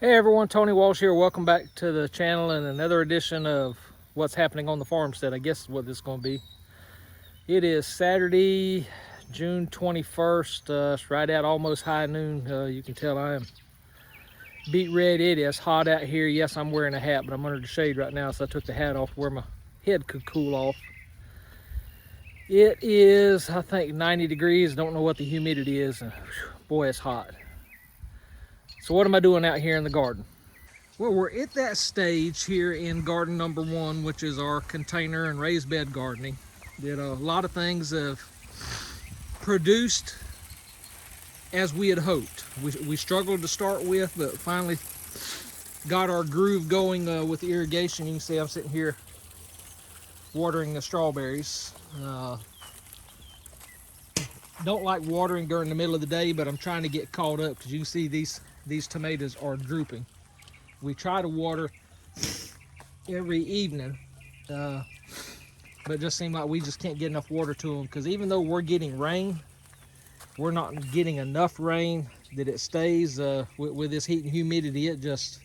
Hey everyone, Tony Walsh here. Welcome back to the channel and another edition of what's happening on the farmstead. I guess is what this is going to be. It is Saturday, June 21st. It's right at almost high noon. You can tell I am beat red. It is hot out here. Yes, I'm wearing a hat, but I'm under the shade right now, so I took the hat off where my head could cool off. It is, I think, 90 degrees. Don't know what the humidity is. Boy, it's hot. So what am I doing out here in the garden? Well, we're at that stage here in garden number one, which is our container and raised bed gardening. That a lot of things have produced as we had hoped. We struggled to start with, but finally got our groove going with the irrigation. You can see I'm sitting here watering the strawberries. Don't like watering during the middle of the day, but I'm trying to get caught up because you can see these tomatoes are drooping. We try to water every evening, but it just seems like we just can't get enough water to them, because even though we're getting rain, we're not getting enough rain that it stays with this heat and humidity. It just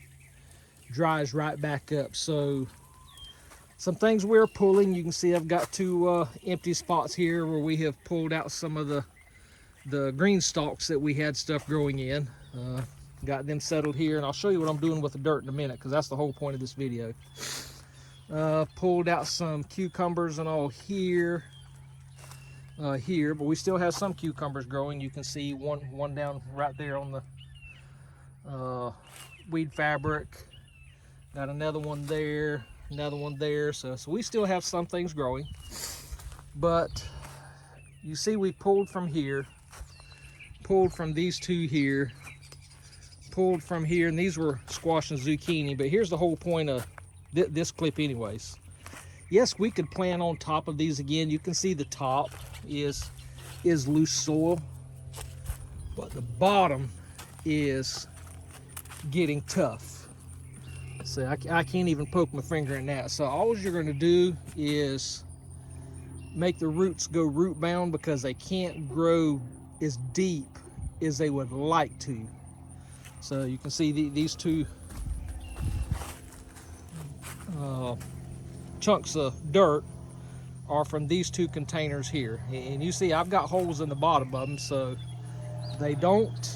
dries right back up. So some things we're pulling, you can see I've got two empty spots here where we have pulled out some of the green stalks that we had stuff growing in. Got them settled here, and I'll show you what I'm doing with the dirt in a minute, because that's the whole point of this video. Pulled out some cucumbers and all here, but we still have some cucumbers growing. You can see one down right there on the weed fabric. Got another one there, another one there. So we still have some things growing, but you see we pulled from here, pulled from these two here, pulled from here, and these were squash and zucchini. But here's the whole point of this clip anyways. Yes, we could plant on top of these again. You can see the top is loose soil, but the bottom is getting tough. So I can't even poke my finger in that. So all you're going to do is make the roots go root bound, because they can't grow as deep as they would like to. So you can see these two chunks of dirt are from these two containers here, and you see I've got holes in the bottom of them so they don't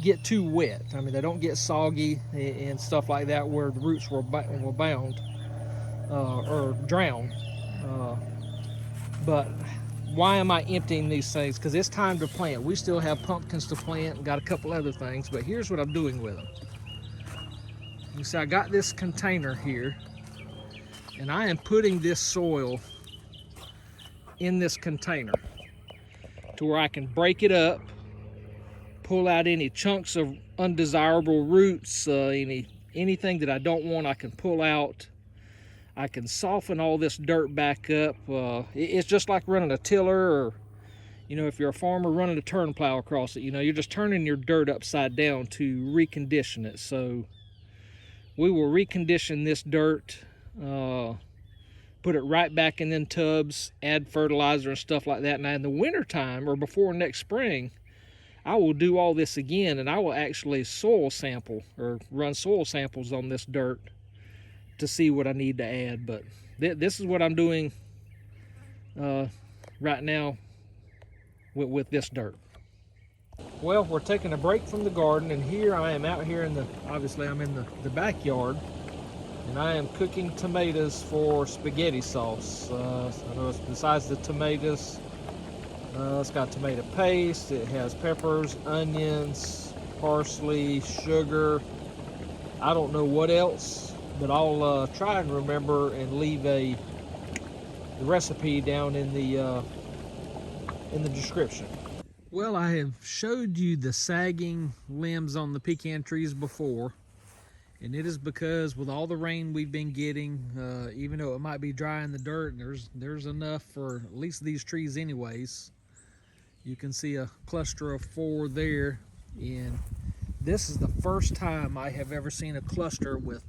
get too wet. I mean, they don't get soggy and stuff like that where the roots were bound or drowned. But why am I emptying these things? Because it's time to plant. We still have pumpkins to plant and got a couple other things, but here's what I'm doing with them. You see I got this container here, and I am putting this soil in this container to where I can break it up, pull out any chunks of undesirable roots, anything that I don't want I can pull out. I can soften all this dirt back up. It's just like running a tiller, or if you're a farmer running a turn plow across it, you're just turning your dirt upside down to recondition it. So we will recondition this dirt, put it right back in them tubs, add fertilizer and stuff like that. Now in the winter time, or before next spring, I will do all this again, and I will actually soil sample or run soil samples on this dirt to see what I need to add. But this is what I'm doing right now with this dirt. Well, we're taking a break from the garden, and here I am out here obviously I'm in the backyard, and I am cooking tomatoes for spaghetti sauce. I know besides the tomatoes, it's got tomato paste, it has peppers, onions, parsley, sugar. I don't know what else, but I'll try and remember and leave the recipe down in the description. Well, I have showed you the sagging limbs on the pecan trees before, and it is because with all the rain we've been getting, even though it might be dry in the dirt, there's enough for at least these trees anyways. You can see a cluster of 4 there, and this is the first time I have ever seen a cluster with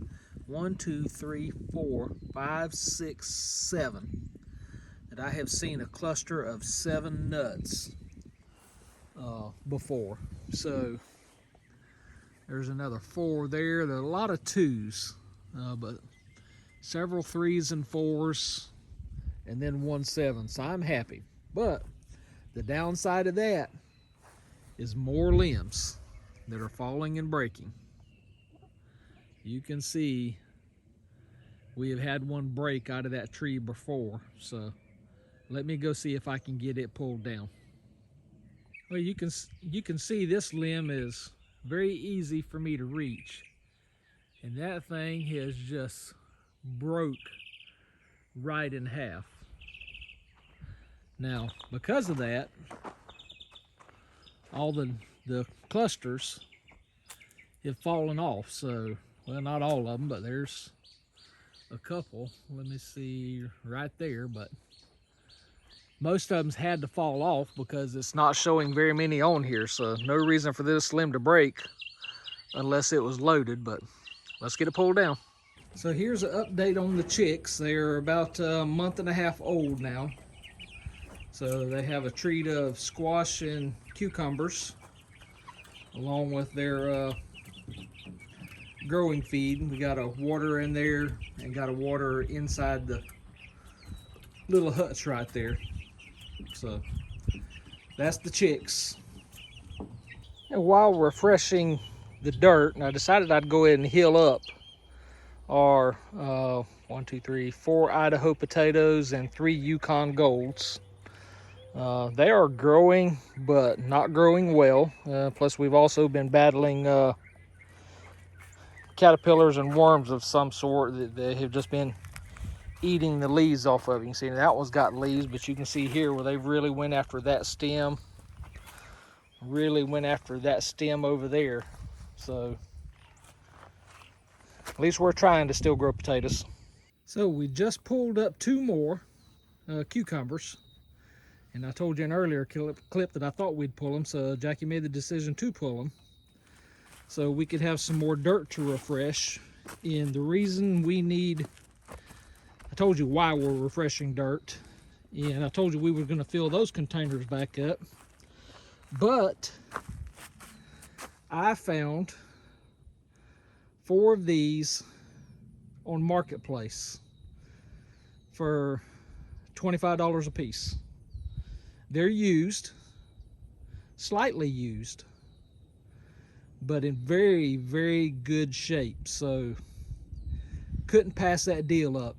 1, 2, 3, 4, 5, 6, 7. That I have seen a cluster of 7 nuts before. So There's another 4 there. There are a lot of 2s, but several 3s and 4s, and then 1 7. So I'm happy. But the downside of that is more limbs that are falling and breaking. You can see we have had one break out of that tree before, so let me go see if I can get it pulled down. Well, you can see this limb is very easy for me to reach, and that thing has just broke right in half. Now, because of that, all the clusters have fallen off. So, well, not all of them, but there's a couple. Let me see right there, but most of them's had to fall off because it's not showing very many on here. So no reason for this limb to break unless it was loaded, but let's get it pulled down. So here's an update on the chicks. They're about a month and a half old now. So they have a treat of squash and cucumbers along with their growing feed. We got a water in there and got a water inside the little huts right there. So that's the chicks. And while refreshing the dirt, I decided I'd go ahead and heal up our 1, 2, 3, 4 Idaho potatoes and 3 Yukon Golds. They are growing, but not growing well. Plus, we've also been battling caterpillars and worms of some sort that they have just been eating the leaves off of. You can see that one's got leaves, but you can see here where they really went after that stem. Really went after that stem over there. So at least we're trying to still grow potatoes. So we just pulled up 2 more cucumbers. And I told you in an earlier clip that I thought we'd pull them, so Jackie made the decision to pull them. So we could have some more dirt to refresh. And the reason we need, I told you why we're refreshing dirt. And I told you we were going to fill those containers back up. But I found 4 of these on Marketplace for $25 a piece. They're used, slightly used, but in very, very good shape. So couldn't pass that deal up.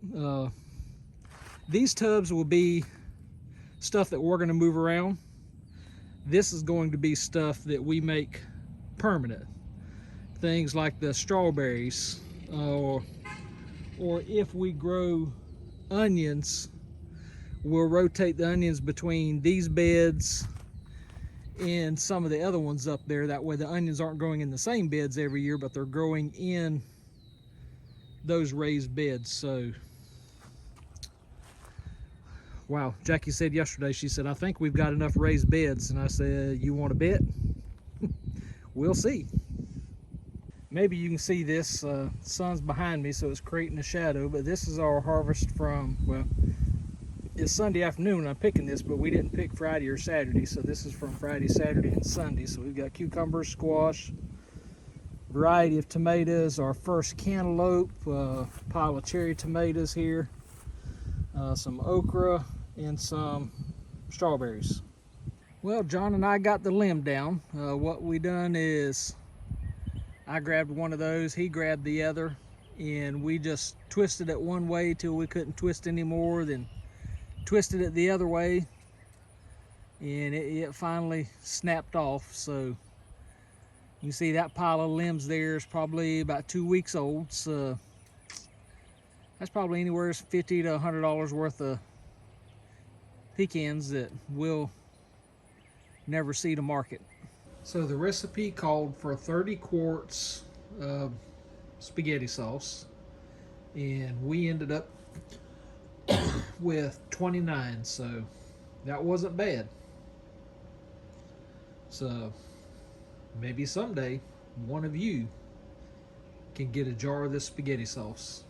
These tubs will be stuff that we're going to move around. This is going to be stuff that we make permanent. Things like the strawberries, or if we grow onions, we'll rotate the onions between these beds and some of the other ones up there. That way the onions aren't growing in the same beds every year, but they're growing in those raised beds. So, wow, Jackie said yesterday, she said, I think we've got enough raised beds. And I said, you want to bet? We'll see. Maybe you can see this, sun's behind me, so it's creating a shadow, but this is our harvest from, well, it's Sunday afternoon when I'm picking this, but we didn't pick Friday or Saturday, so this is from Friday, Saturday, and Sunday. So we've got cucumbers, squash, variety of tomatoes, our first cantaloupe, pile of cherry tomatoes here, some okra, and some strawberries. Well, John and I got the limb down. What we done is I grabbed one of those, he grabbed the other, and we just twisted it one way till we couldn't twist anymore, then twisted it the other way, and it finally snapped off. So you see that pile of limbs there is probably about 2 weeks old. So that's probably anywhere $50 to $100 worth of pecans that we'll never see to market. So the recipe called for 30 quarts of spaghetti sauce, and we ended up with 29, so that wasn't bad. So maybe someday one of you can get a jar of this spaghetti sauce.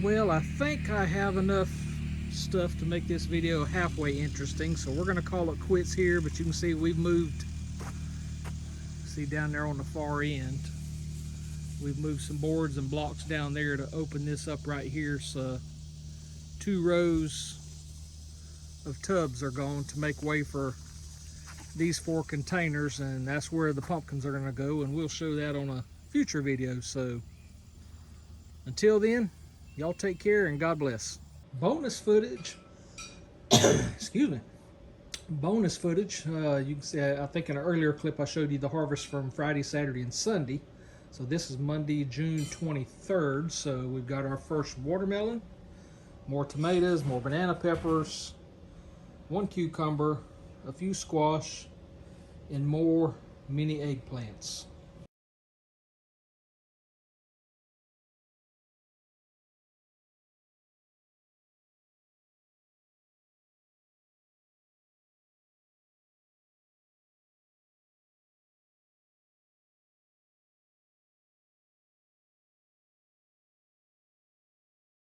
Well, I think I have enough stuff to make this video halfway interesting, so we're going to call it quits here. But you can see we've moved, see down there on the far end, We've moved some boards and blocks down there to open this up right here. So 2 rows of tubs are gone to make way for these 4 containers, and that's where the pumpkins are going to go, and we'll show that on a future video. So until then, y'all take care and God bless. Bonus footage. Excuse me. Bonus footage. You can see, I think in an earlier clip I showed you the harvest from Friday, Saturday, and Sunday. So this is Monday, June 23rd. So we've got our first watermelon, more tomatoes, more banana peppers, 1 cucumber, a few squash, and more mini eggplants.